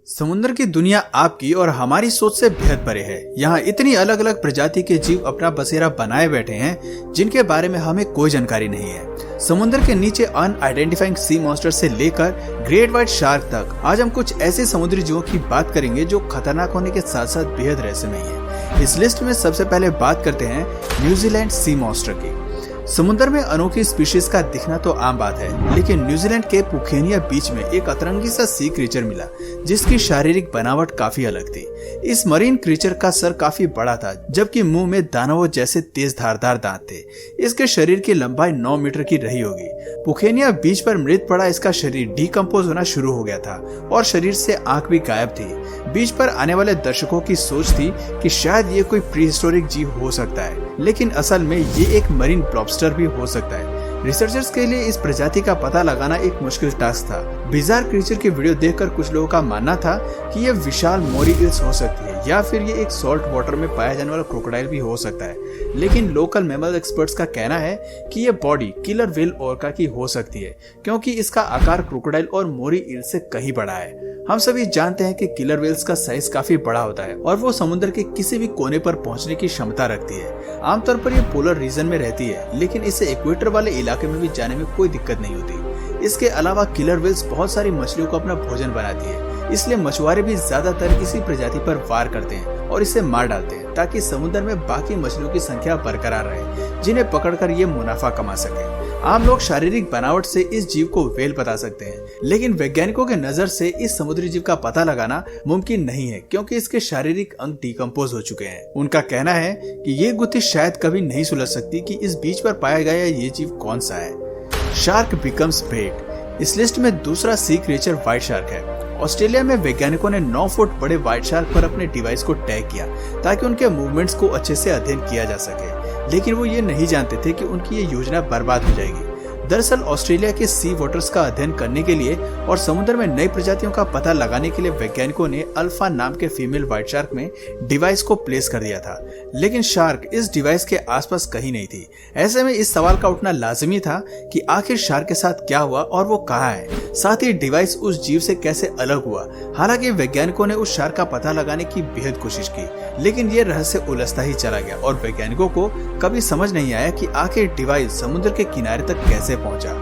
समुद्र की दुनिया आपकी और हमारी सोच से बेहद परे है। यहाँ इतनी अलग अलग प्रजाति के जीव अपना बसेरा बनाए बैठे हैं जिनके बारे में हमें कोई जानकारी नहीं है। समुद्र के नीचे अनआइडेंटिफाइंग सी मॉन्स्टर से लेकर ग्रेट व्हाइट शार्क तक आज हम कुछ ऐसे समुद्री जीवों की बात करेंगे जो खतरनाक होने के साथ साथ बेहद रहस्यमयी है। इस लिस्ट में सबसे पहले बात करते हैं न्यूजीलैंड सी मॉन्स्टर की। समुद्र में अनोखी स्पीशीज का दिखना तो आम बात है, लेकिन न्यूजीलैंड के पुखेनिया बीच में एक अतरंगी सा सी क्रीचर मिला जिसकी शारीरिक बनावट काफी अलग थी। इस मरीन क्रीचर का सर काफी बड़ा था, जबकि मुंह में दानवों जैसे तेज धारदार दांत थे। इसके शरीर की लंबाई 9 मीटर की रही होगी। पुखेनिया बीच पर मृत पड़ा इसका शरीर डिकम्पोज होना शुरू हो गया था और शरीर से आंख भी गायब थी। बीच पर आने वाले दर्शकों की सोच थी कि शायद ये कोई प्रीहिस्टोरिक जीव हो सकता है, लेकिन असल में ये एक मरीन लॉबस्टर भी हो सकता है। रिसर्चर्स के लिए इस प्रजाति का पता लगाना एक मुश्किल टास्क था। बिजार क्रीचर की वीडियो देखकर कुछ लोगों का मानना था कि ये विशाल मोरी इल्स हो सकती है या फिर ये एक सॉल्ट वाटर में पाया जाने वाला क्रोकोडाइल भी हो सकता है, लेकिन लोकल मैमल एक्सपर्ट्स का कहना है कि ये बॉडी किलर व्हेल ओर्का की हो सकती है क्योंकि इसका आकार क्रोकोडाइल और मोरी इल्स से कहीं बड़ा है। हम सभी जानते हैं कि किलर व्हेल्स का साइज काफी बड़ा होता है और वो समुद्र के किसी भी कोने पर पहुंचने की क्षमता रखती है। आमतौर पर ये पोलर रीजन में रहती है, लेकिन इसे इक्वेटर वाले इलाके में भी जाने में कोई दिक्कत नहीं होती। इसके अलावा किलर व्हेल्स बहुत सारी मछलियों को अपना भोजन बनाती है, इसलिए मछुआरे भी ज्यादातर इसी प्रजाति पर वार करते हैं और इसे मार डालते हैं ताकि समुद्र में बाकी मछलियों की संख्या बरकरार रहे जिन्हें पकड़कर ये मुनाफा कमा सके। आम लोग शारीरिक बनावट से इस जीव को व्हेल बता सकते हैं, लेकिन वैज्ञानिकों के नजर से इस समुद्री जीव का पता लगाना मुमकिन नहीं है क्योंकि इसके शारीरिक अंग डिकम्पोज हो चुके हैं। उनका कहना है कि ये गुत्थी शायद कभी नहीं सुलझ सकती कि इस बीच पर पाया गया ये जीव कौन सा है। शार्क बिकम्स बेट। इस लिस्ट में दूसरा सी क्रिएचर व्हाइट शार्क है। ऑस्ट्रेलिया में वैज्ञानिकों ने 9 फुट बड़े व्हाइट शार्क पर अपने डिवाइस को टैग किया ताकि उनके मूवमेंट्स को अच्छे से अध्ययन किया जा सके, लेकिन वो ये नहीं जानते थे कि उनकी ये योजना बर्बाद हो जाएगी। दरअसल ऑस्ट्रेलिया के सी वाटर्स का अध्ययन करने के लिए और समुद्र में नई प्रजातियों का पता लगाने के लिए वैज्ञानिकों ने अल्फा नाम के फीमेल व्हाइट शार्क में डिवाइस को प्लेस कर दिया था, लेकिन शार्क इस डिवाइस के आसपास कहीं नहीं थी। ऐसे में इस सवाल का उठना लाजमी था कि आखिर शार्क के साथ क्या हुआ और वो कहाँ है, साथ ही डिवाइस उस जीव से कैसे अलग हुआ। हालांकि वैज्ञानिकों ने उस शार्क का पता लगाने की बेहद कोशिश की, लेकिन ये रहस्य उलझता ही चला गया और वैज्ञानिकों को कभी समझ नहीं आया कि आखिर डिवाइस समुद्र के किनारे तक कैसे पहुंचा।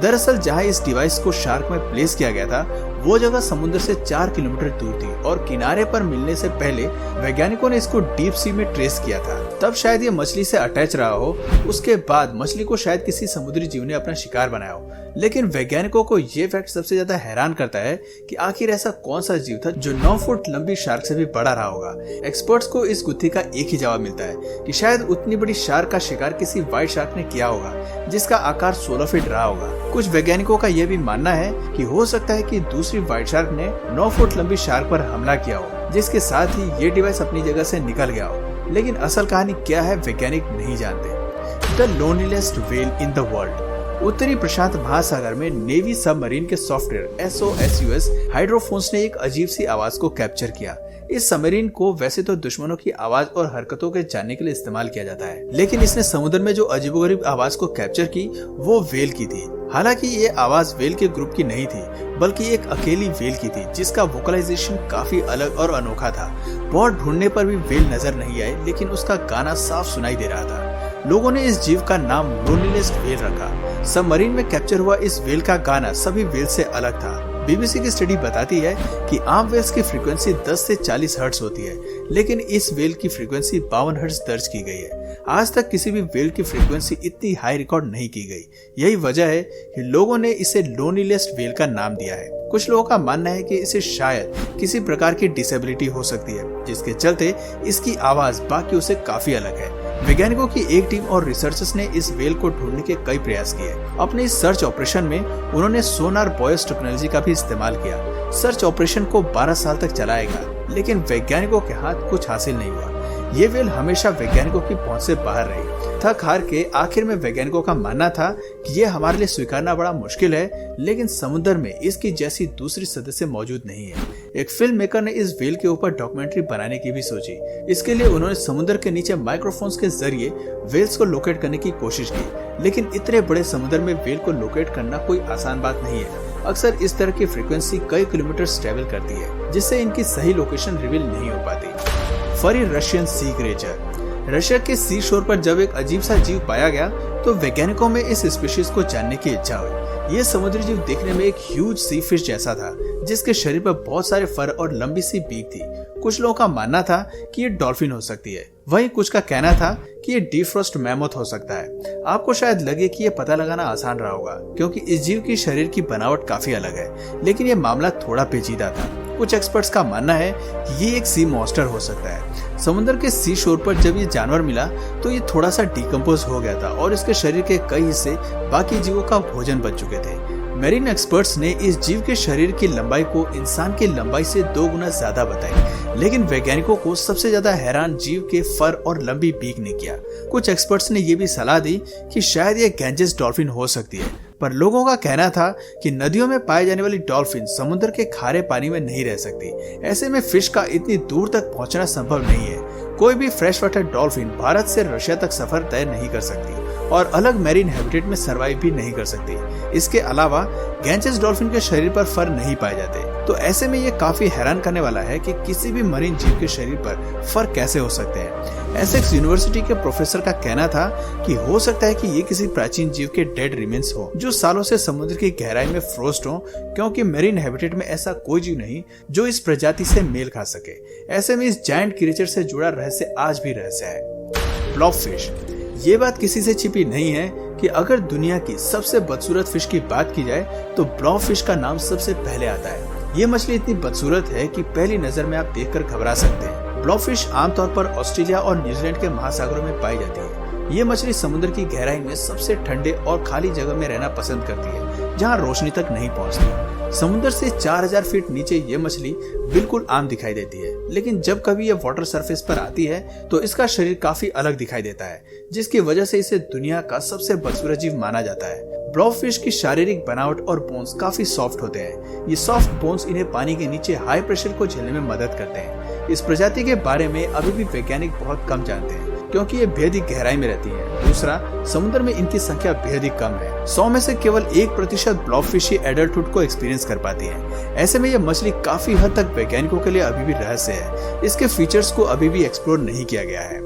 दरअसल जहां इस डिवाइस को शार्क में प्लेस किया गया था वो जगह समुद्र से 4 किलोमीटर दूर थी और किनारे पर मिलने से पहले वैज्ञानिकों ने इसको डीप सी में ट्रेस किया था। तब शायद ये मछली से अटैच रहा हो, उसके बाद मछली को शायद किसी समुद्री जीव ने अपना शिकार बनाया हो। लेकिन वैज्ञानिकों को ये फैक्ट सबसे ज्यादा हैरान करता है कि आखिर ऐसा कौन सा जीव था जो 9 फुट लंबी शार्क से भी बड़ा रहा होगा। एक्सपर्ट्स को इस गुत्थी का एक ही जवाब मिलता है कि शायद उतनी बड़ी शार्क का शिकार किसी व्हाइट शार्क ने किया होगा जिसका आकार 16 फीट रहा होगा। कुछ वैज्ञानिकों का यह भी मानना है कि हो सकता है कि दूसरी व्हाइट शार्क ने 9 फुट लंबी शार्क पर हमला किया हो, जिसके साथ ही ये डिवाइस अपनी जगह से निकल गया हो। लेकिन असल कहानी क्या है वैज्ञानिक नहीं जानते। The loneliest whale in the world. उत्तरी प्रशांत महासागर में नेवी सबमरीन के सॉफ्टवेयर SOSUS हाइड्रोफोन्स ने एक अजीब सी आवाज को कैप्चर किया। इस सबमरीन को वैसे तो दुश्मनों की आवाज और हरकतों के जानने के लिए इस्तेमाल किया जाता है, लेकिन इसने समुद्र में जो अजीबोगरीब आवाज को कैप्चर की वो व्हेल की थी। हालांकि ये आवाज व्हेल के ग्रुप की नहीं थी, बल्कि एक अकेली व्हेल की थी जिसका वोकलाइजेशन काफी अलग और अनोखा था। बहुत ढूंढने पर भी व्हेल नजर नहीं आई, लेकिन उसका गाना साफ सुनाई दे रहा था। लोगों ने इस जीव का नाम लोनलीस्ट व्हेल रखा। सबमरीन में कैप्चर हुआ इस व्हेल का गाना सभी व्हेल से अलग था। BBC की स्टडी बताती है कि आम व्हेल्स की फ्रीक्वेंसी 10 से 40 हर्ट्ज होती है, लेकिन इस व्हेल की फ्रीक्वेंसी 52 हर्ट्ज दर्ज की गई है। आज तक किसी भी व्हेल की फ्रीक्वेंसी इतनी हाई रिकॉर्ड नहीं की गई। यही वजह है कि लोगों ने इसे लोनलीस्ट व्हेल का नाम दिया है। कुछ लोगों का मानना है कि इसे शायद किसी प्रकार की डिसेबिलिटी हो सकती है, जिसके चलते इसकी आवाज बाकियों से काफी अलग है। वैज्ञानिकों की एक टीम और रिसर्चर्स ने इस व्हेल को ढूंढने के कई प्रयास किए। अपने इस सर्च ऑपरेशन में उन्होंने सोनार बॉयस टेक्नोलॉजी का भी इस्तेमाल किया। सर्च ऑपरेशन को 12 साल तक चलाएगा, लेकिन वैज्ञानिकों के हाथ कुछ हासिल नहीं हुआ। ये व्हेल हमेशा वैज्ञानिकों की पहुंच से बाहर रही। थक हार के आखिर में वैज्ञानिकों का मानना था कि ये हमारे लिए स्वीकारना बड़ा मुश्किल है, लेकिन समुद्र में इसकी जैसी दूसरी सदस्य मौजूद नहीं है। एक फिल्म मेकर ने इस व्हेल के ऊपर डॉक्यूमेंट्री बनाने की भी सोची। इसके लिए उन्होंने समुद्र के नीचे माइक्रोफोन्स के जरिए व्हेल्स को लोकेट करने की कोशिश की, लेकिन इतने बड़े समुद्र में व्हेल को लोकेट करना कोई आसान बात नहीं है। अक्सर इस तरह की फ्रीक्वेंसी कई किलोमीटर ट्रेवल करती है, जिससे इनकी सही लोकेशन रिवील नहीं हो पाती। फरी रशियन सी क्रिएचर। रशिया के सी शोर पर जब एक अजीब सा जीव पाया गया तो वैज्ञानिकों में इस स्पीशीज को जानने की इच्छा हुई। ये समुद्री जीव देखने में एक ह्यूज सी फिश जैसा था, जिसके शरीर पर बहुत सारे फर और लंबी सी बीक थी। कुछ लोगों का मानना था कि ये डॉल्फिन हो सकती है, वहीं कुछ का कहना था कि ये डीफ्रॉस्ट मैमोथ हो सकता है। आपको शायद लगे कि ये पता लगाना आसान रहा होगा, क्योंकि इस जीव की शरीर की बनावट काफी अलग है, लेकिन ये मामला थोड़ा पेचीदा था। कुछ एक्सपर्ट्स का मानना है कि ये एक सी मॉन्स्टर हो सकता है। समुद्र के सी शोर पर जब ये जानवर मिला तो ये थोड़ा सा डिकम्पोज हो गया था और इसके शरीर के कई हिस्से बाकी जीवों का भोजन बन चुके थे। मेरीन एक्सपर्ट्स ने इस जीव के शरीर की लंबाई को इंसान की लंबाई से 2 गुना ज्यादा बताई, लेकिन वैज्ञानिकों को सबसे ज्यादा हैरान जीव के फर और लंबी बीक ने किया। कुछ एक्सपर्ट्स ने यह भी सलाह दी कि शायद ये गैंजेस डॉल्फिन हो सकती है, पर लोगों का कहना था कि नदियों में पाए जाने वाली डॉल्फिन समुद्र के खारे पानी में नहीं रह सकती। ऐसे में फिश का इतनी दूर तक पहुंचना संभव नहीं है। कोई भी फ्रेश वाटर डॉल्फिन भारत से रशिया तक सफर तय नहीं कर सकती और अलग मैरीन हैबिटेट में सरवाइव भी नहीं कर सकती। इसके अलावा गैंजेस डॉल्फिन के शरीर पर फर नहीं पाए जाते, तो ऐसे में ये काफी हैरान करने वाला है कि किसी भी मरीन जीव के शरीर पर फर कैसे हो सकते हैं। एसेक्स यूनिवर्सिटी के प्रोफेसर का कहना था कि हो सकता है कि ये किसी प्राचीन जीव के डेड रिमेन्स हो, जो सालों से समुद्र की गहराई में फ्रोस्ट हो, क्योंकि मैरीन हैबिटेट में ऐसा कोई जीव नहीं जो इस प्रजाति से मेल खा सके। ऐसे में इस जायंट क्रिएचर से जुड़ा रहस्य आज भी रहस्य है। ब्लॉबफिश। ये बात किसी से छिपी नहीं है कि अगर दुनिया की सबसे बदसूरत फिश की बात की जाए तो ब्लॉबफिश का नाम सबसे पहले आता है। ये मछली इतनी बदसूरत है कि पहली नजर में आप देखकर घबरा सकते हैं। ब्लॉबफिश आमतौर पर ऑस्ट्रेलिया और न्यूजीलैंड के महासागरों में पाई जाती है। ये मछली समुद्र की गहराई में सबसे ठंडे और खाली जगह में रहना पसंद करती है, जहाँ रोशनी तक नहीं पहुँचती। समुद्र से 4000 फीट नीचे ये मछली बिल्कुल आम दिखाई देती है, लेकिन जब कभी ये वाटर सरफेस पर आती है तो इसका शरीर काफी अलग दिखाई देता है, जिसकी वजह से इसे दुनिया का सबसे बदसूरत जीव माना जाता है। ब्लॉबफिश की शारीरिक बनावट और बोन्स काफी सॉफ्ट होते हैं। ये सॉफ्ट बोन्स इन्हें पानी के नीचे हाई प्रेशर को झेलने में मदद करते हैं। इस प्रजाति के बारे में अभी भी वैज्ञानिक बहुत कम जानते हैं, क्योंकि ये बेहद ही गहराई में रहती है। दूसरा, समुद्र में इनकी संख्या बेहद ही कम है। 100 में से केवल 1% ब्लॉबफिश ही एडल्टहुड को एक्सपीरियंस कर पाती है। ऐसे में यह मछली काफी हद तक वैज्ञानिकों के लिए अभी भी रहस्य है। इसके फीचर्स को अभी भी एक्सप्लोर नहीं किया गया है।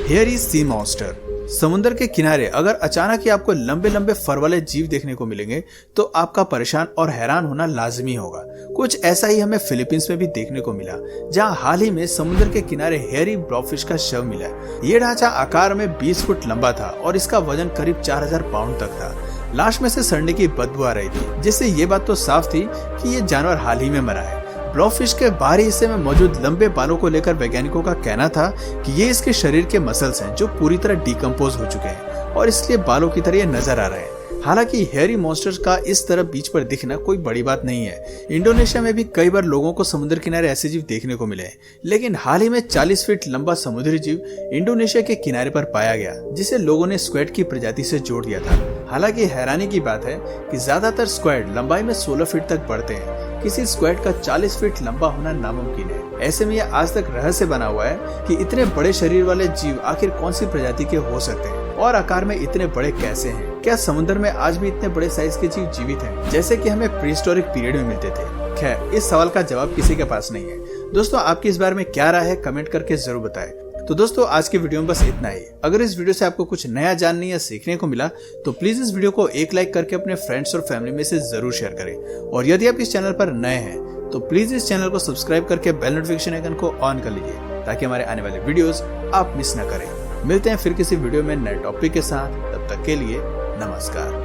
Hairy sea monster. समुद्र के किनारे अगर अचानक ही आपको लंबे लंबे फर वाले जीव देखने को मिलेंगे तो आपका परेशान और हैरान होना लाजमी होगा। कुछ ऐसा ही हमें फिलीपींस में भी देखने को मिला, जहां हाल ही में समुद्र के किनारे हेयरी ब्लॉबफिश का शव मिला। ये ढांचा आकार में 20 फुट लंबा था और इसका वजन करीब 4000 पाउंड तक था। लाश में से सड़ने की बदबू आ रही थी, जिससे ये बात तो साफ थी कि ये जानवर हाल ही में मरा है। ब्लॉबफिश के बाहरी हिस्से में मौजूद लंबे बालों को लेकर वैज्ञानिकों का कहना था कि ये इसके शरीर के मसल्स हैं जो पूरी तरह डिकम्पोज हो चुके हैं और इसलिए बालों की तरह ये नजर आ रहे हैं। हालांकि हेयरी मॉन्स्टर्स का इस तरह बीच पर दिखना कोई बड़ी बात नहीं है। इंडोनेशिया में भी कई बार लोगों को समुद्र किनारे ऐसे जीव देखने को मिले हैं, लेकिन हाल ही में 40 फीट लंबा समुद्री जीव इंडोनेशिया के किनारे पर पाया गया, जिसे लोगों ने स्क्वैड की प्रजाति से जोड़ दिया था। हालांकि हैरानी की बात है कि ज्यादातर स्क्वैड लंबाई में 16 फीट तक बढ़ते हैं। किसी स्क्वैड का 40 फीट लंबा होना नामुमकिन है। ऐसे में यह आज तक रहस्य बना हुआ है कि इतने बड़े शरीर वाले जीव आखिर कौन सी प्रजाति के हो सकते हैं और आकार में इतने बड़े कैसे हैं। क्या समुद्र में आज भी इतने बड़े साइज के जीव जीवित हैं, जैसे कि हमें प्रीहिस्टोरिक पीरियड में मिलते थे? खैर, इस सवाल का जवाब किसी के पास नहीं है। दोस्तों, आपकी इस बारे में क्या राय है, कमेंट करके जरूर बताएं। तो दोस्तों, आज की वीडियो में बस इतना ही। अगर इस वीडियो से आपको कुछ नया जानने या सीखने को मिला तो प्लीज इस वीडियो को एक लाइक करके अपने फ्रेंड्स और फैमिली में से जरूर शेयर करें। और यदि आप इस चैनल पर नए हैं तो प्लीज इस चैनल को सब्सक्राइब करके बेल नोटिफिकेशन आइकन को ऑन कर लीजिए, ताकि हमारे आने वाले वीडियोस आप मिस न करें। मिलते हैं फिर किसी वीडियो में नए टॉपिक के साथ। तब तक के लिए नमस्कार।